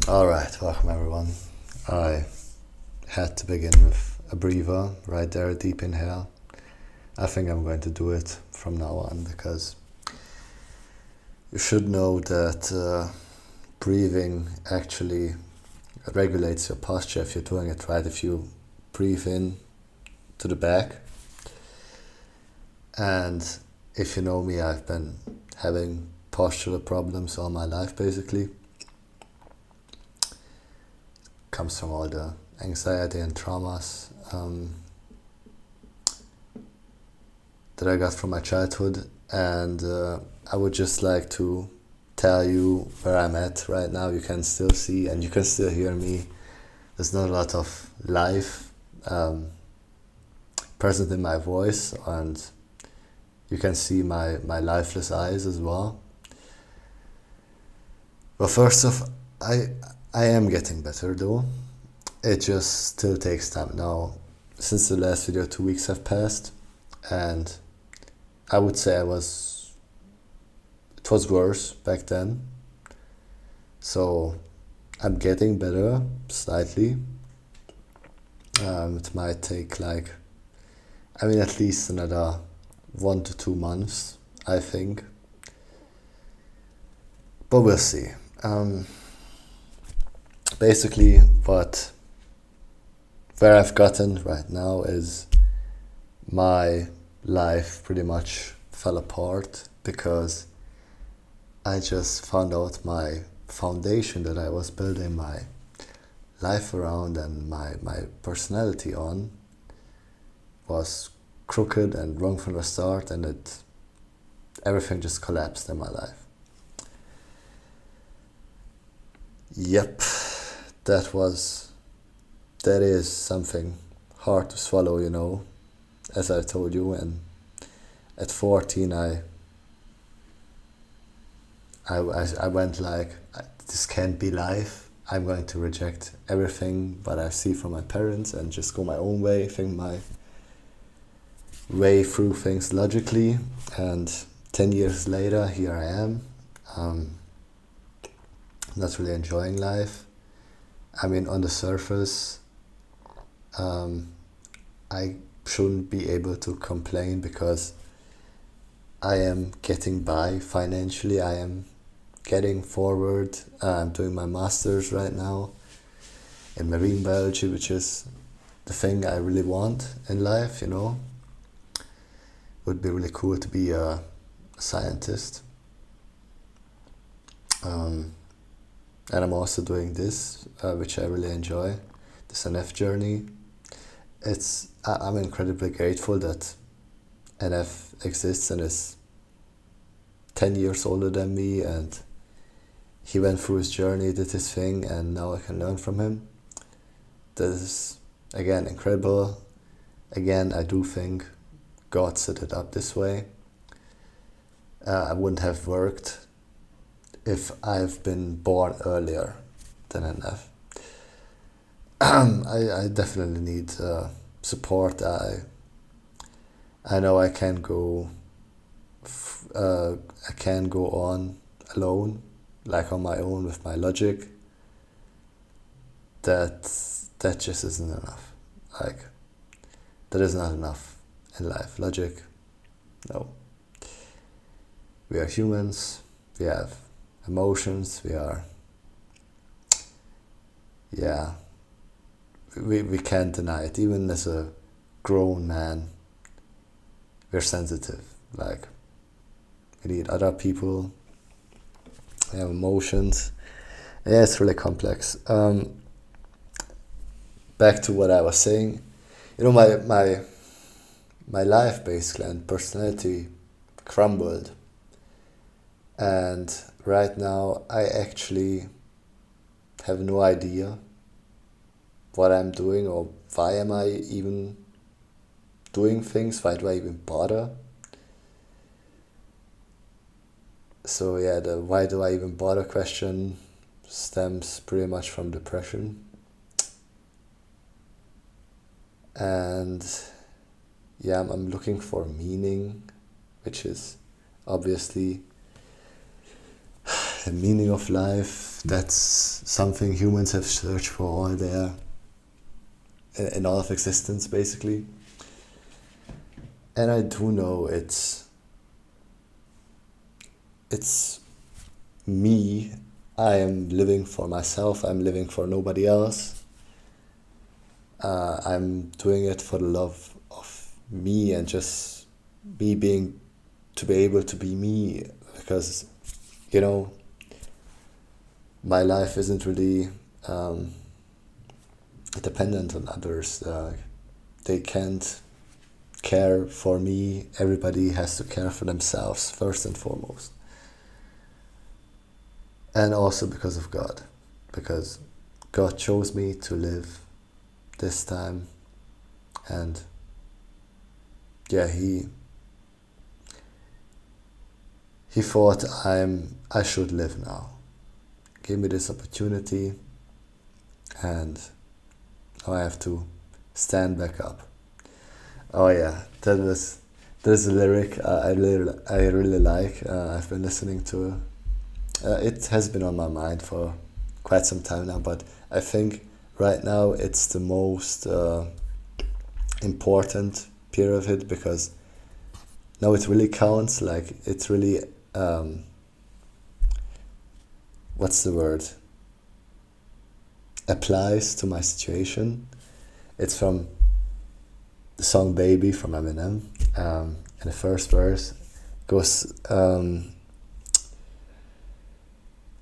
Alright, welcome everyone. I had to begin with a breather right there, a deep inhale. I think I'm going to do it from now on because you should know that breathing actually regulates your posture if you're doing it right. If you breathe in to the back, and if you know me, I've been having postural problems all my life basically. Comes from all the anxiety and traumas that I got from my childhood, and I would just like to tell you where I'm at right now. You can still see and you can still hear me. There's not a lot of life present in my voice, and you can see my lifeless eyes as well. But first off, I am getting better though. It just still takes time. Now, since the last video, 2 weeks have passed, and I would say it was worse back then. So I'm getting better slightly. It might take at least another 1 to 2 months, I think. But we'll see. Basically, where I've gotten right now is my life pretty much fell apart because I just found out my foundation that I was building my life around and my personality on was crooked and wrong from the start, and everything just collapsed in my life. Yep, that is something hard to swallow, as I told you. And at 14 I went like, this can't be life. I'm going to reject everything what I see from my parents and just go my own way, think my way through things logically. And 10 years later, here I am, not really enjoying life. I mean, on the surface, I shouldn't be able to complain because I am getting by financially. I am getting forward. I'm doing my master's right now in marine biology, which is the thing I really want in life. Would be really cool to be a scientist. And I'm also doing this, which I really enjoy, this NF journey. I'm incredibly grateful that NF exists and is 10 years older than me, and he went through his journey, did his thing, and now I can learn from him. That is, again, incredible. Again, I do think God set it up this way. I wouldn't have worked if I've been born earlier than NF. I definitely need support. I know I can't go on alone, like on my own with my logic. That just isn't enough. That is not enough in life. Logic, no. We are humans. We have emotions. We can't deny it. Even as a grown man, we're sensitive. We need other people. We have emotions. Yeah, it's really complex. Back to what I was saying. My life basically and personality crumbled. And right now I actually have no idea what I'm doing or why am I even doing things. Why do I even bother? So yeah, the why do I even bother question stems pretty much from depression. And yeah, I'm looking for meaning, which is obviously the meaning of life. That's something humans have searched for all their in all of existence, basically. And I do know it's me. I am living for myself. I'm living for nobody else. I'm doing it for the love of me and just me being to be able to be me, because my life isn't really dependent on others. They can't care for me. Everybody has to care for themselves first and foremost. And also because of God. Because God chose me to live this time. And yeah, he thought I should live now. Gave me this opportunity, and now I have to stand back up. Oh yeah, there's a lyric I really like. I've been listening to. It has been on my mind for quite some time now, but I think right now it's the most important period of it, because now it really counts. Like, it's really what's the word? Applies to my situation. It's from the song Baby from Eminem. And the first verse goes, no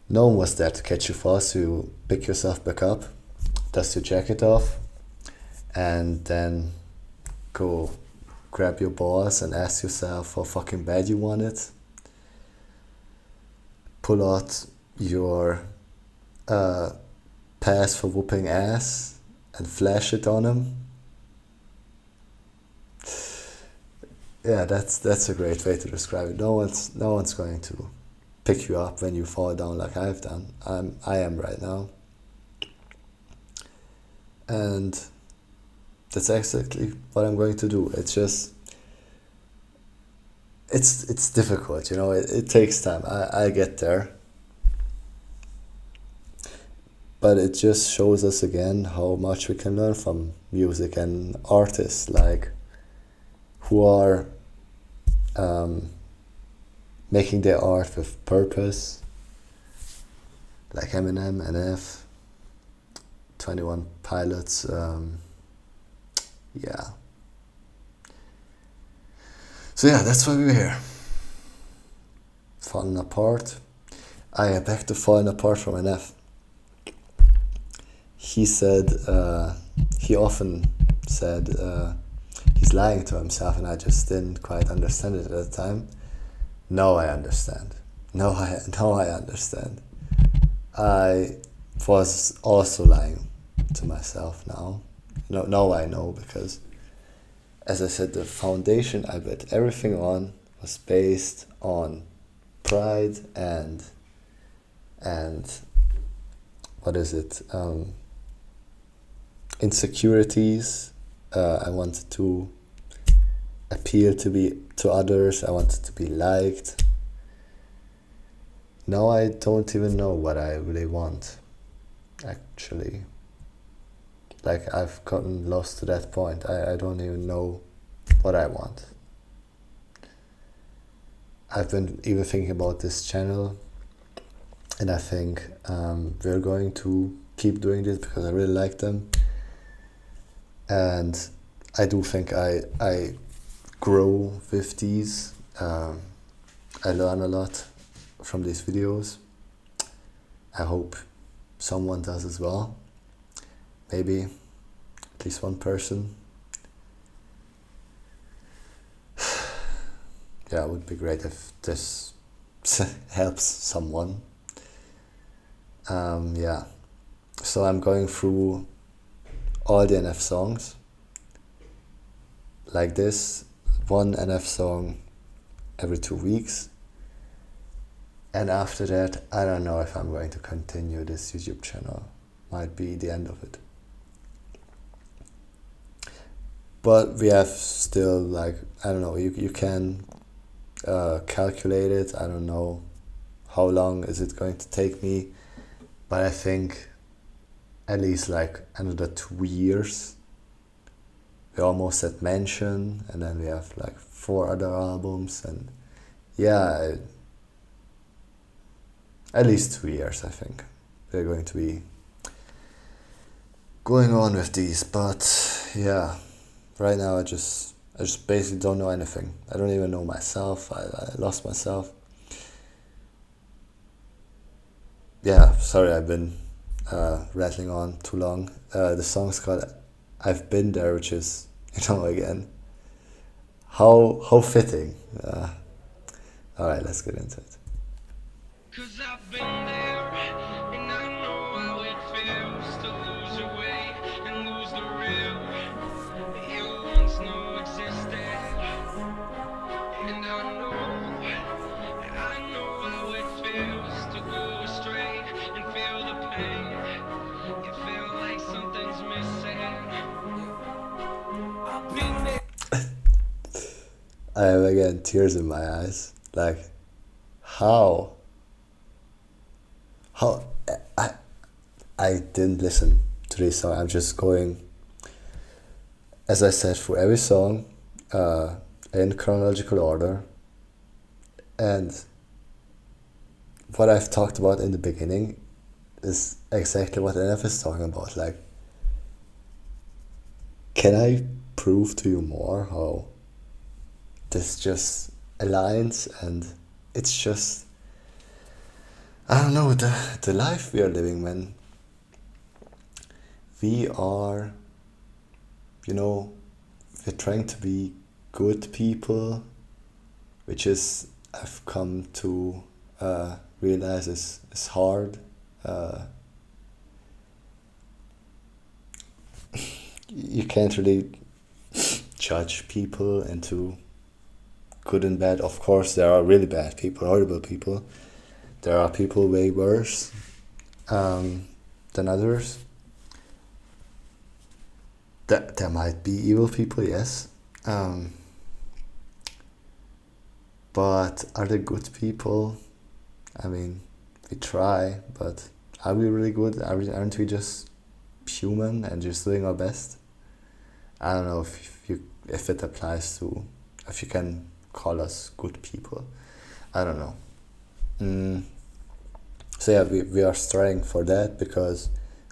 one was there to catch you fast, so you pick yourself back up, dust your jacket off, and then go grab your balls and ask yourself how fucking bad you want it. Pull out your pass for whooping ass and flash it on him. Yeah, that's a great way to describe it. No one's going to pick you up when you fall down like I've done. I am right now. And that's exactly what I'm going to do. It's just it's difficult, it takes time. I get there. But it just shows us again how much we can learn from music and artists like who are making their art with purpose, like Eminem, NF, 21 Pilots. Yeah. So yeah, that's why we're here. Falling apart. Back to Falling Apart from NF. He said, he often said he's lying to himself, and I just didn't quite understand it at the time. Now I understand. Now I understand. I was also lying to myself now. Now I know, because, as I said, the foundation I bet everything on was based on pride and what is it? Insecurities. I wanted to appear to others. I wanted to be liked. Now I don't even know what I really want, actually. Like, I've gotten lost to that point. I don't even know what I want. I've been even thinking about this channel, and I think we're going to keep doing this because I really like them. And I do think I grow with these. I learn a lot from these videos. I hope someone does as well. Maybe at least one person. Yeah, it would be great if this helps someone. Yeah. So I'm going through all the NF songs like this, one NF song every 2 weeks. And after that, I don't know if I'm going to continue this YouTube channel. Might be the end of it. But we have still, like, I don't know, you can calculate it. I don't know how long is it going to take me, but I think at least like another 2 years. We almost at Mansion, and then we have like 4 other albums, and yeah, at least 2 years I think we're going to be going on with these. But yeah, right now I just basically don't know anything. I don't even know myself. I lost myself. Yeah, sorry, I've been rattling on too long. The song's called "I've Been There," which is, again, how fitting. All right, let's get into it. 'Cause I've been there, and I know how it feels to lose your way and lose the real you once knew existed. And I know how it feels to go astray and feel the pain. You feel like something's missing. I've been there. I have again tears in my eyes. Like, how? How? I I didn't listen to this song. I'm just going, as I said, for every song, in chronological order. And what I've talked about in the beginning is exactly what NF is talking about. Like, can I prove to you more how this just aligns, and it's just, I don't know, the life we are living, man. We are, we're trying to be good people, which is, I've come to realize is hard. You can't really judge people into good and bad. Of course, there are really bad people, horrible people. There are people way worse than others. There might be evil people, yes. But are they good people? I mean, we try, but are we really good? Aren't we just human and just doing our best? I don't know if it applies to, if you can call us good people. I don't know. So yeah, we are striving for that because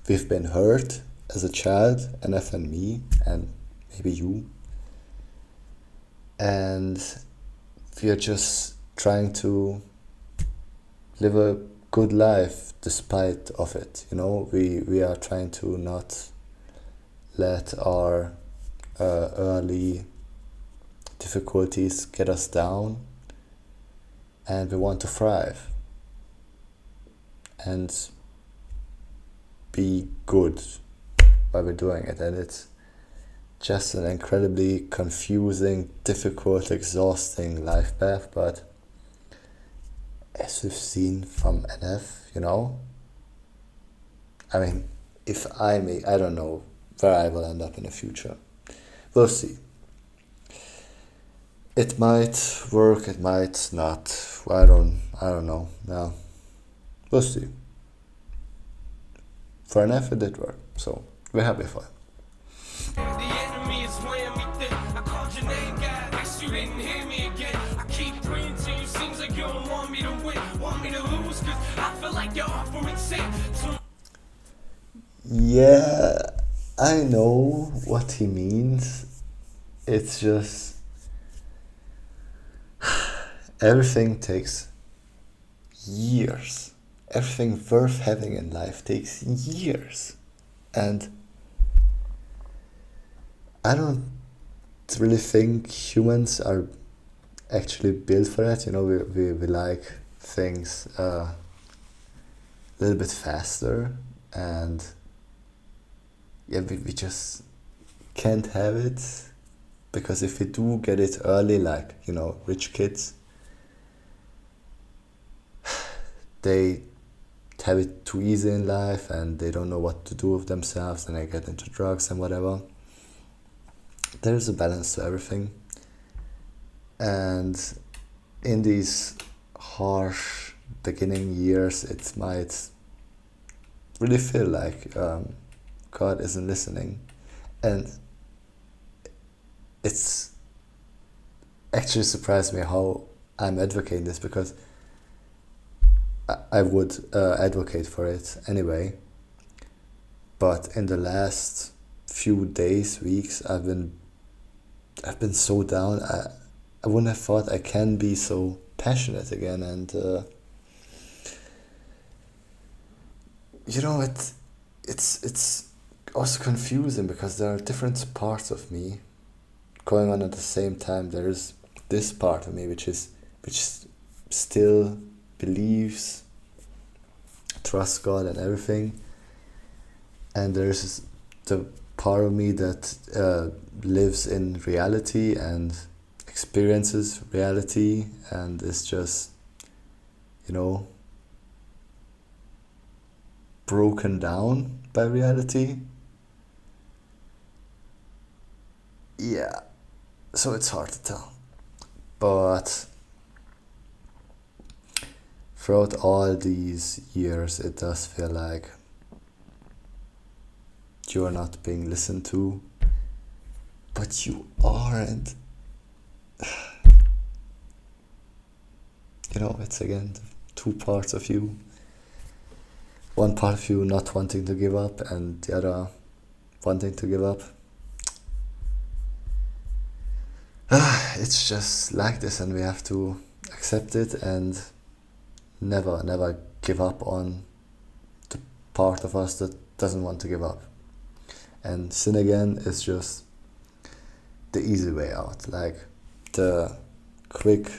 we've been hurt as a child, NF and me, and maybe you. And we are just trying to live a good life despite of it. We are trying to not let our early difficulties get us down, and we want to thrive and be good while we're doing it. And it's just an incredibly confusing, difficult, exhausting life path, but as we've seen from NF, I mean, if I don't know where I will end up in the future. We'll see. It might work, it might not. I don't know. No. We'll see. For NF it did work, so we're happy for him. The enemy is weighing me thin. I called your name, God, guess you didn't hear me again. I keep praying to you, seems like you don't want me to win, want me to lose, cause I feel like you're offering sin. Yeah, I know what he means. It's just, everything takes years. Everything worth having in life takes years. And I don't really think humans are actually built for that. We like things a little bit faster, and yeah, we just can't have it, because if we do get it early, like, rich kids, they have it too easy in life and they don't know what to do with themselves, and they get into drugs and whatever. There's a balance to everything, and in these harsh, beginning years, it might really feel like God isn't listening. And it's actually surprised me how I'm advocating this, because I would advocate for it anyway. But in the last few days, weeks, I've been so down. I wouldn't have thought I can be so passionate again, and it's also confusing, because there are different parts of me going on at the same time. There's this part of me which still believes, trusts God and everything, and there's the part of me that lives in reality and experiences reality and is just, broken down by reality. Yeah, so it's hard to tell. But throughout all these years, it does feel like you are not being listened to, but you aren't. It's again two parts of you. One part of you not wanting to give up, and the other wanting to give up. It's just like this, and we have to accept it and never give up on the part of us that doesn't want to give up. And sin again is just the easy way out, like the quick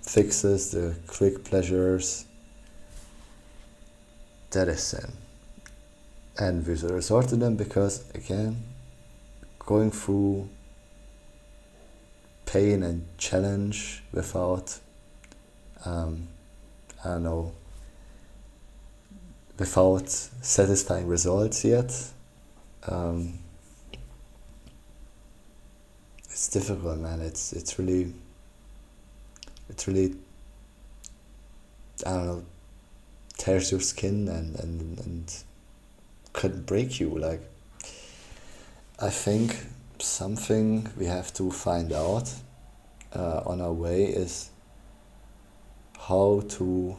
fixes, the quick pleasures. That is sin. And we resort to them because, again, going through pain and challenge without, without satisfying results yet, it's difficult, man. It's really, tears your skin and could break you. Like, I think something we have to find out on our way is how to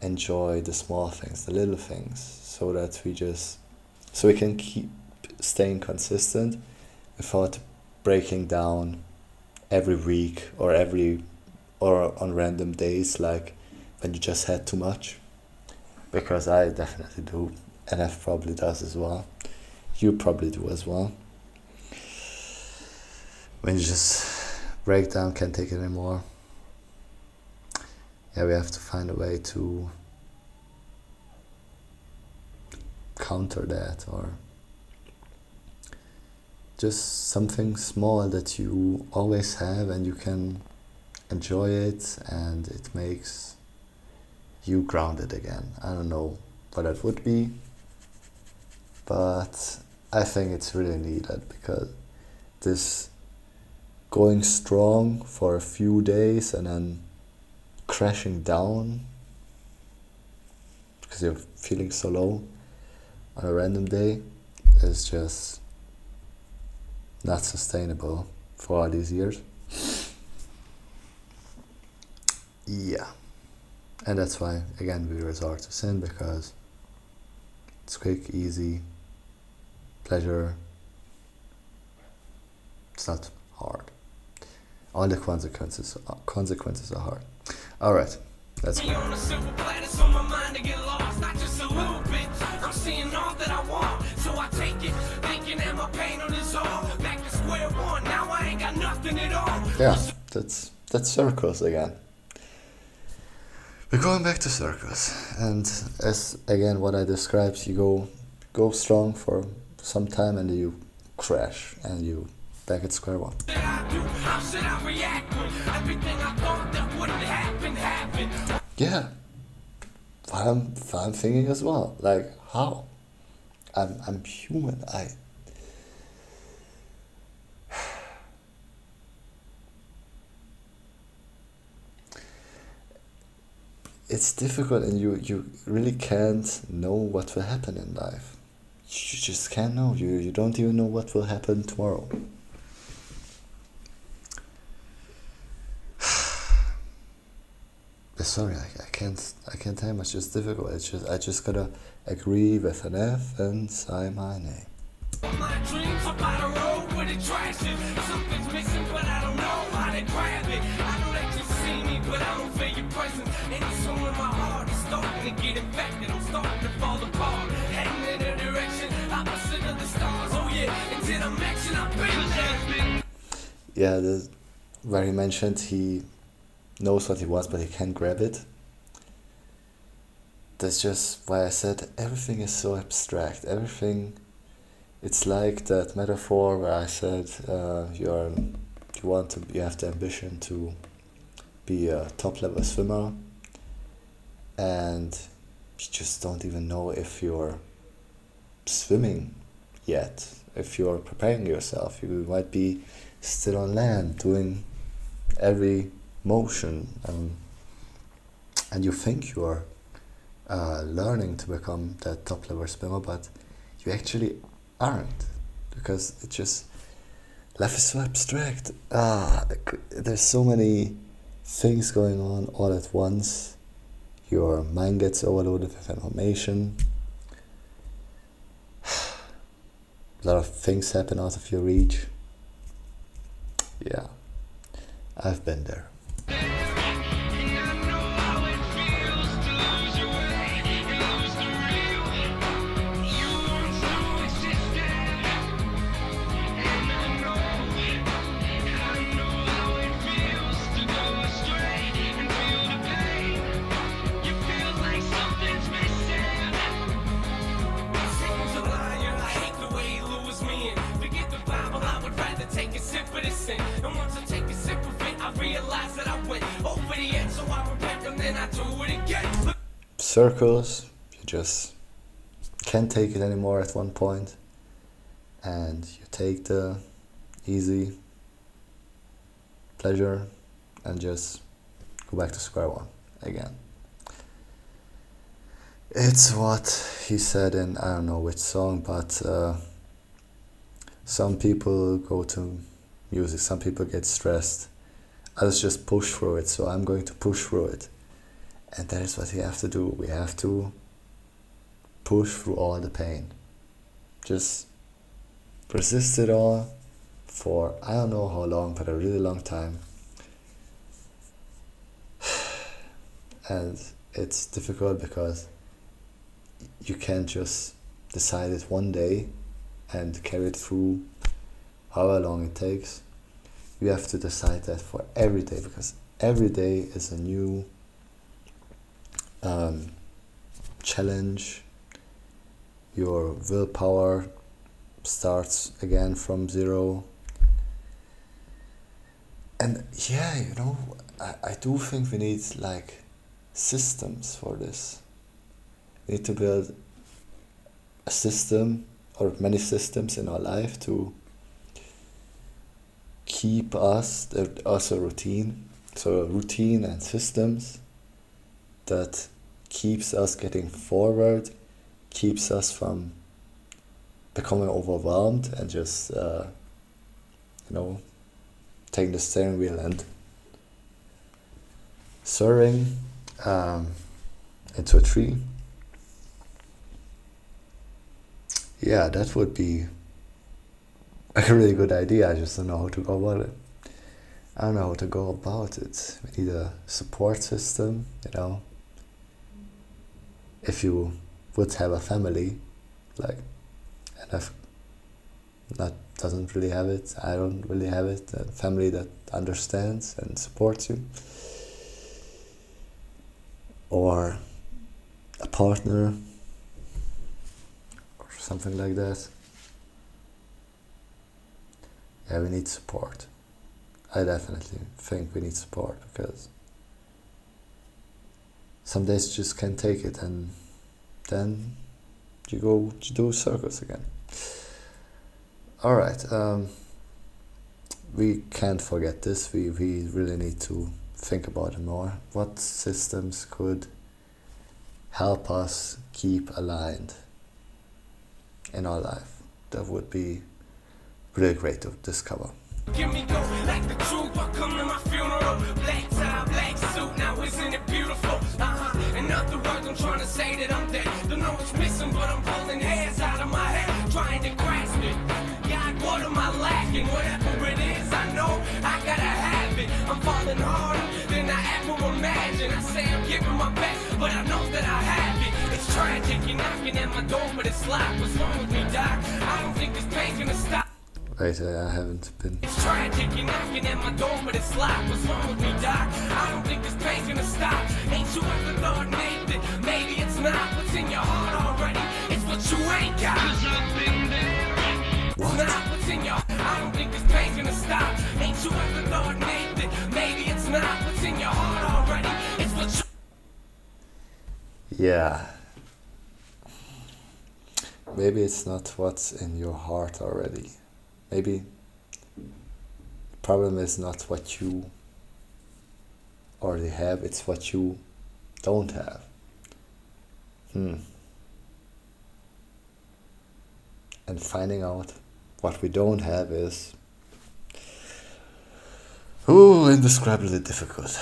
enjoy the small things, the little things, so that we can keep staying consistent without breaking down every week or on random days, like when you just had too much. Because I definitely do, and F probably does as well. You probably do as well. When you just break down, can't take it anymore. Yeah, we have to find a way to counter that, or just something small that you always have and you can enjoy it, and it makes you grounded again. I don't know what that would be, but I think it's really needed, because this going strong for a few days and then crashing down because you're feeling so low on a random day is just not sustainable for all these years. Yeah. And that's why, again, we resort to sin, because it's quick, easy, pleasure. It's not hard. All the consequences are hard. Alright, let's go. On a simple planet, so my mind to get lost, not just a little bit. I'm seeing all that I want, so I take it, thinking that my pain on is all. Back to square one, now I ain't got nothing at all. Yeah, that's circles again. We're going back to circles, and as again what I described, you go strong for some time and you crash and you back at square one. Yeah, I'm thinking as well. Like, how? I'm human. it's difficult, and you really can't know what will happen in life. You just can't know. You don't even know what will happen tomorrow. Sorry, I can't tell you much. It's difficult. I just gotta agree with an F and sign my name. My dreams are by the road where the trash is. Something's missing, but I don't know how to grab it. I know that you see me, but I don't feel your presence. And so in my heart is starting to get infected. I'm starting to fall apart, heading in a direction opposite of the stars. Oh yeah, until I'm action, I've been there. Yeah, where he mentioned he knows what he wants, but he can't grab it. That's just why I said everything is so abstract. Everything, it's like that metaphor where I said you have the ambition to be a top level swimmer, and you just don't even know if you're swimming yet. If you're preparing yourself, you might be still on land doing every motion, and you think you're learning to become that top level swimmer, but you actually aren't, because it just, life is so abstract. There's so many things going on all at once. Your mind gets overloaded with information. A lot of things happen out of your reach. Yeah, I've been there. Circles, you just can't take it anymore at one point, and you take the easy pleasure and just go back to square one again. It's what he said in, I don't know which song, but some people go to music, some people get stressed, others just push through it, so I'm going to push through it. And that is what we have to do. We have to push through all the pain. Just resist it all for I don't know how long, but a really long time. And it's difficult because you can't just decide it one day and carry it through however long it takes. You have to decide that for every day, because every day is a new challenge. Your willpower starts again from zero. And yeah, I do think we need like systems for this. We need to build a system or many systems in our life to keep us, also routine. So routine and systems that keeps us getting forward, keeps us from becoming overwhelmed and just, taking the steering wheel and soaring into a tree. Yeah, that would be a really good idea. I just don't know how to go about it. I don't know how to go about it. We need a support system, If you would have a family, like, and I've not doesn't really have it, I don't really have it, a family that understands and supports you, or a partner, or something like that. Yeah, we need support. I definitely think we need support, because some days you just can't take it, and then you do circles again. Alright, we can't forget this. We really need to think about it more. What systems could help us keep aligned in our life. That would be really great to discover. Give me go like the truth. I come to my funeral. Black tie, black suit. Now isn't it beautiful? In other words, I'm trying to say that I'm dead. Don't know what's missing, but I'm pulling hairs out of my head, trying to grasp it. God, what am I lacking? Whatever it is, I know I gotta have it. I'm falling harder than I ever imagined. I say I'm giving my best, but I know that I have it. It's tragic. You're knocking at my door, but it's locked. What's wrong with me, Doc? I don't think this pain's gonna stop. Wait, I haven't been. It's tragic, you're knocking at my door, but it's locked. What's wrong with me, Doc? I don't think this pain's gonna stop. Ain't you ever thought, Nate, that maybe it's not what's in your heart already? It's what you ain't got. Cause I've been there. What? It's not what's in your heart. I don't think this pain's gonna stop. Ain't you ever thought, Nate, that maybe it's not what's in your heart already? It's what you... Yeah. Maybe it's not what's in your heart already. Maybe the problem is not what you already have, it's what you don't have. And finding out what we don't have is indescribably difficult.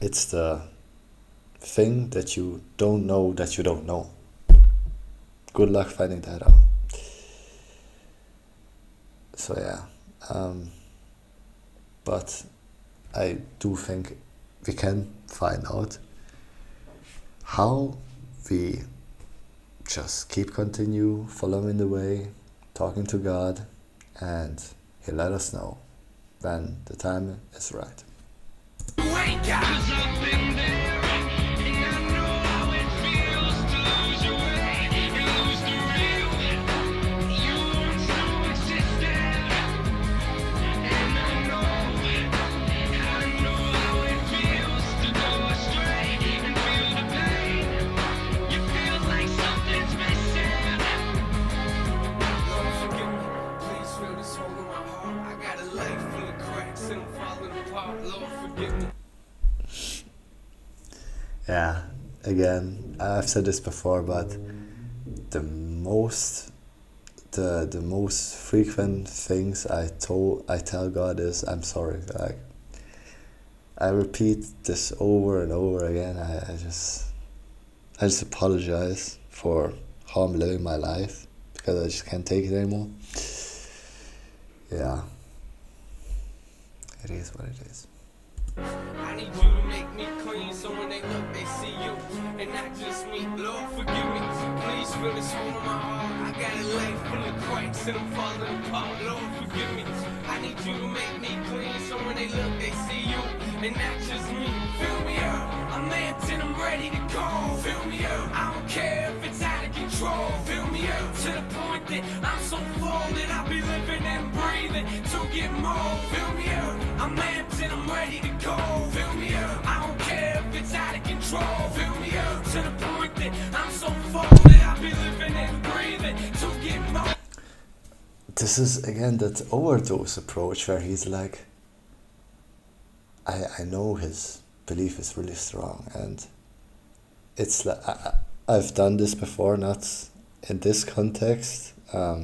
It's the thing that you don't know that you don't know. Good luck finding that out. So yeah, but I do think we can find out how we just continue following the way, talking to God, and He'll let us know when the time is right. You ain't got. Cause I've been there, and I know how it feels to lose your way and lose the real. You once so existed, and I know how it feels to go astray and feel the pain. You feel like something's missing. Lord, forgive me. Please feel this hole in my heart. I got a life full of cracks and I'm falling apart. Lord, forgive me. Yeah, again, I've said this before, but the most frequent things I tell God is I'm sorry. Like, I repeat this over and over again. I just apologize for how I'm living my life because I just can't take it anymore. Yeah, it is what it is. I need you to make me clean so when they look, they see you and not just me. Lord, forgive me. Please feel this hole in my heart. I got a life full of cracks and I'm falling apart. Lord, forgive me. I need you to make me clean so when they look, they see you and not just me. Fill me up. I'm amped and I'm ready to go. Fill me up. I don't care if it's out of control. Fill me up to the point that I'm so full that I'll be living and breathing to get more. Fill me up. I'm amped and I'm ready to go. Fill me up. I don't care if it's out of control. Fill me up to the point that I'm so full that I'll be living and breathing to get more. This is again that overdose approach where he's like, I know his belief is really strong, and it's like I've done this before, not in this context. Yeah,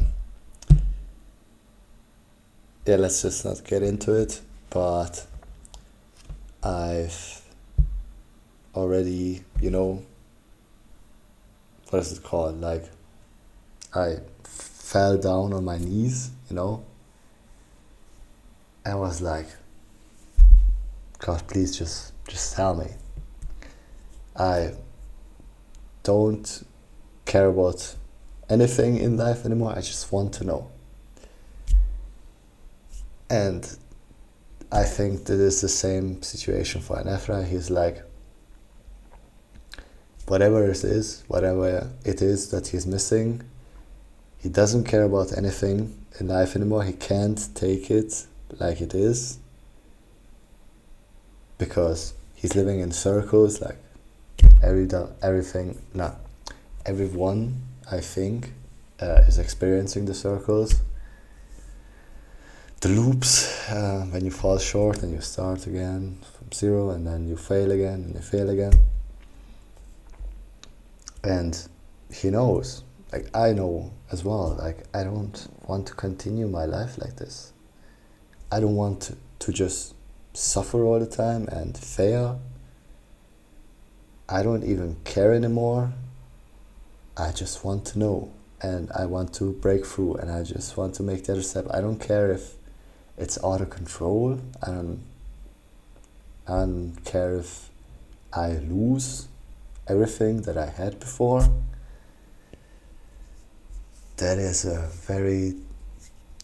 let's just not get into it, but I've already, what is it called? Like, I fell down on my knees, and was like, God, please just tell me. I don't care about anything in life anymore. I just want to know. And I think that is the same situation for Anefra. He's like, whatever it is that he's missing, he doesn't care about anything in life anymore. He can't take it like it is because he's living in circles. Like everyone, I think, is experiencing the circles, the loops, when you fall short and you start again from zero, and then you fail again and you fail again. And he knows, like I know as well, like I don't want to continue my life like this. I don't want to just suffer all the time and fail. I don't even care anymore. I just want to know, and I want to break through, and I just want to make the other step. I don't care if it's out of control. I don't care if I lose everything that I had before. That is a very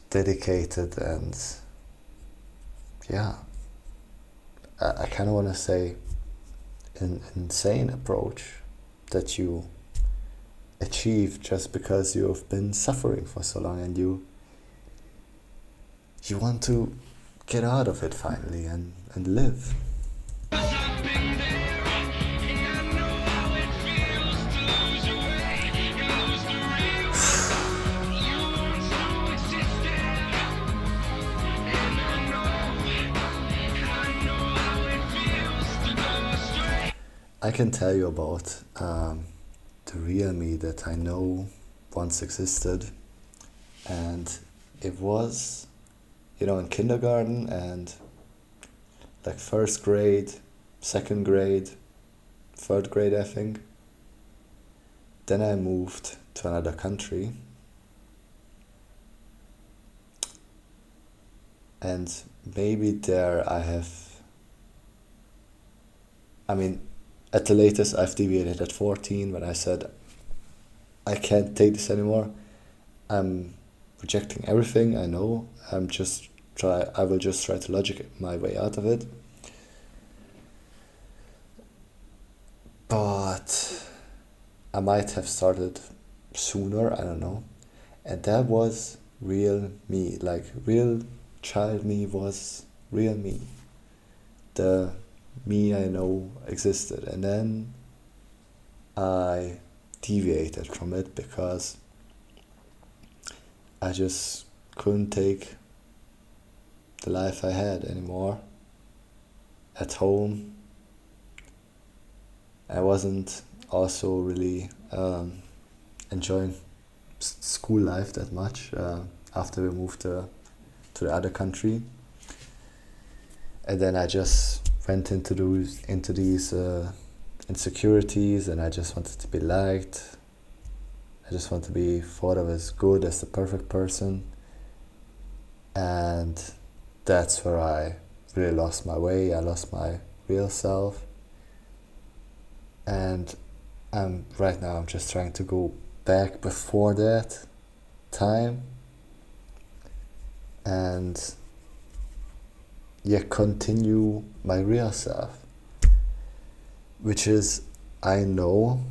dedicated and, yeah, I kind of want to say an insane approach that you achieve just because you've been suffering for so long, and you want to get out of it finally and live. I can tell you about the real me that I know once existed, and it was, in kindergarten and like first grade, second grade, third grade, I think. Then I moved to another country, and maybe there at the latest I've deviated at 14 when I said I can't take this anymore. I'm rejecting everything I know. I will just try to logic my way out of it. But I might have started sooner, I don't know. And that was real me. Like, real child me was real me. The me I know existed. And then I deviated from it because I just couldn't take the life I had anymore at home. I wasn't also really enjoying school life that much after we moved to the other country. And then I just went into these insecurities, and I just wanted to be liked. I just want to be thought of as good, as the perfect person. And that's where I really lost my way. I lost my real self. And right now I'm just trying to go back before that time and continue my real self, which is, I know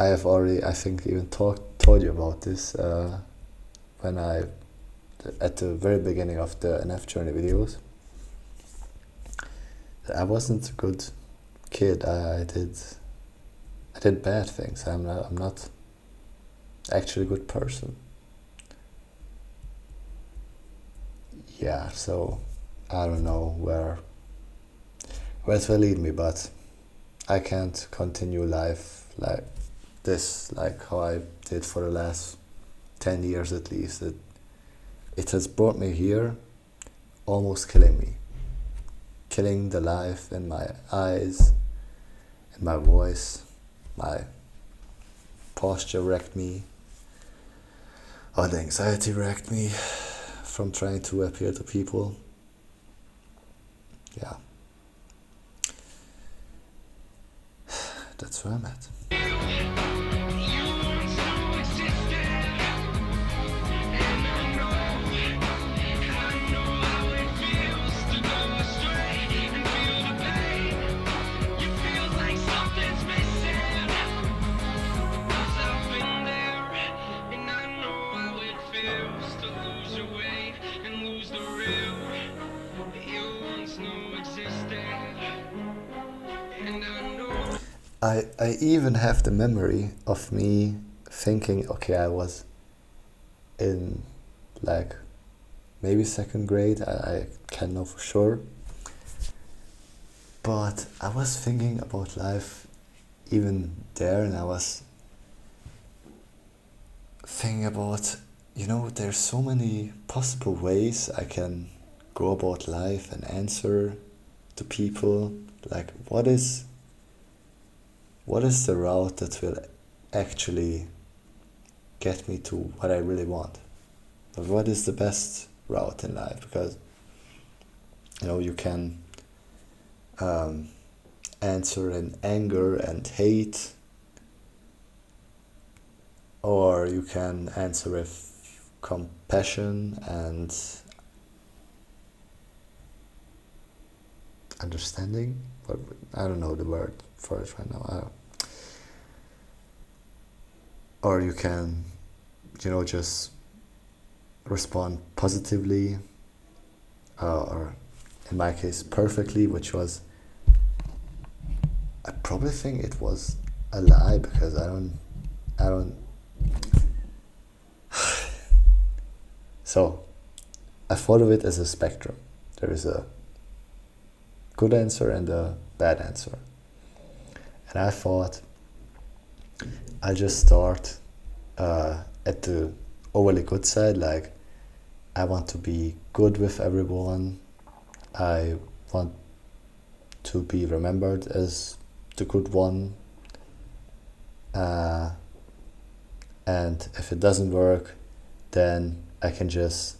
I have already, I think, even told you about this when at the very beginning of the NF Journey videos. I wasn't a good kid. I did bad things. I'm not actually a good person. Yeah, so I don't know where it will lead me, but I can't continue life like this, like how I did for the last 10 years at least. It has brought me here, almost killing me. Killing the life in my eyes, in my voice. My posture wrecked me. All the anxiety wrecked me from trying to appear to people. Yeah. That's where I'm at. I even have the memory of me thinking, okay, I was in like maybe second grade, I can't know for sure, but I was thinking about life even there, and I was thinking about, there's so many possible ways I can go about life and answer to people. Like, what is the route that will actually get me to what I really want? But what is the best route in life? Because you can answer in anger and hate, or you can answer with compassion and understanding. But I don't know the word for it right now. Or you can, just respond positively, or in my case perfectly, which was, I probably think it was a lie, because I don't so I thought of it as a spectrum. There is a good answer and a bad answer, and I thought I'll just start at the overly good side. Like, I want to be good with everyone. I want to be remembered as the good one. And if it doesn't work, then I can just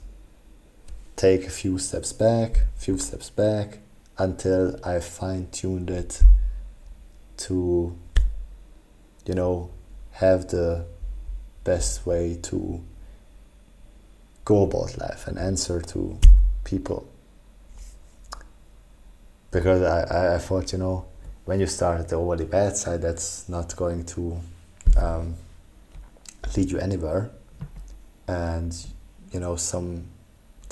take a few steps back, until I fine-tuned it to, have the best way to go about life and answer to people. Because I thought, when you start at the overly bad side, that's not going to lead you anywhere. And, so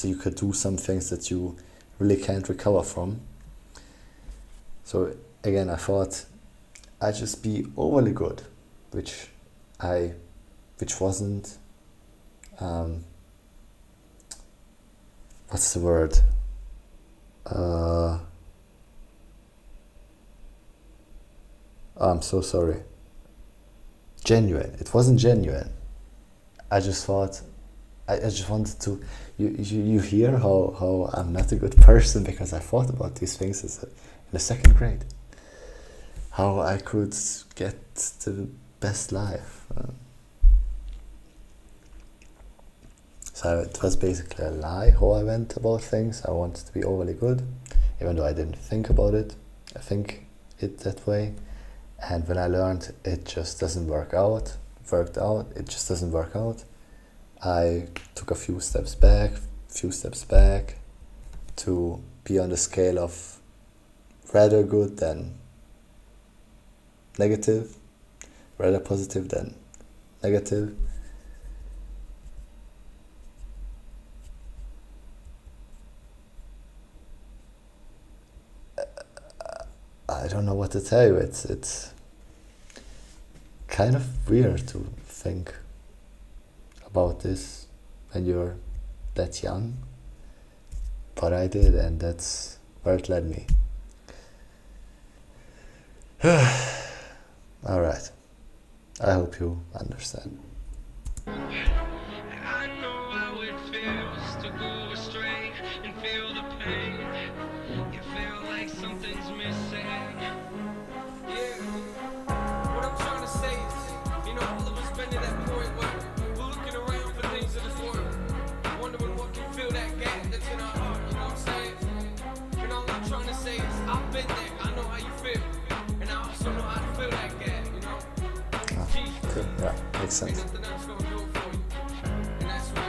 you could do some things that you really can't recover from. So again, I thought I'd just be overly good, which wasn't, what's the word? I'm so sorry. Genuine. It wasn't genuine. I just thought, I just wanted to, you hear how I'm not a good person, because I thought about these things in the second grade. How I could get the best life. So it was basically a lie how I went about things. I wanted to be overly good, even though I didn't think about it. I think it that way. And when I learned it just doesn't work out, I took a few steps back to be on the scale of rather good than negative, rather positive than negative. I don't know what to tell you. It's kind of weird to think about this when you're that young, but I did, and that's where it led me. Alright, I hope you understand. I know how it feels to go astray and feel the pain. You feel like something's missing. Yeah. What I'm trying to say is, all of us been to that point where we're looking around for things in this world, wondering what can fill that gap that's in our heart. You know what I'm saying? And all I'm trying to say is, I've been there. I know how you feel, and I also know how to fill that gap. Cool. Yeah, makes sense. Ain't nothing else gonna do it for you, and that's real.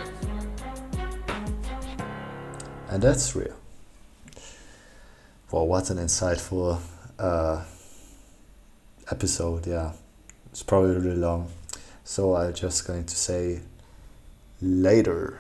And that's real. Well, what an insightful episode. Yeah, it's probably really long, so I'm just going to say later.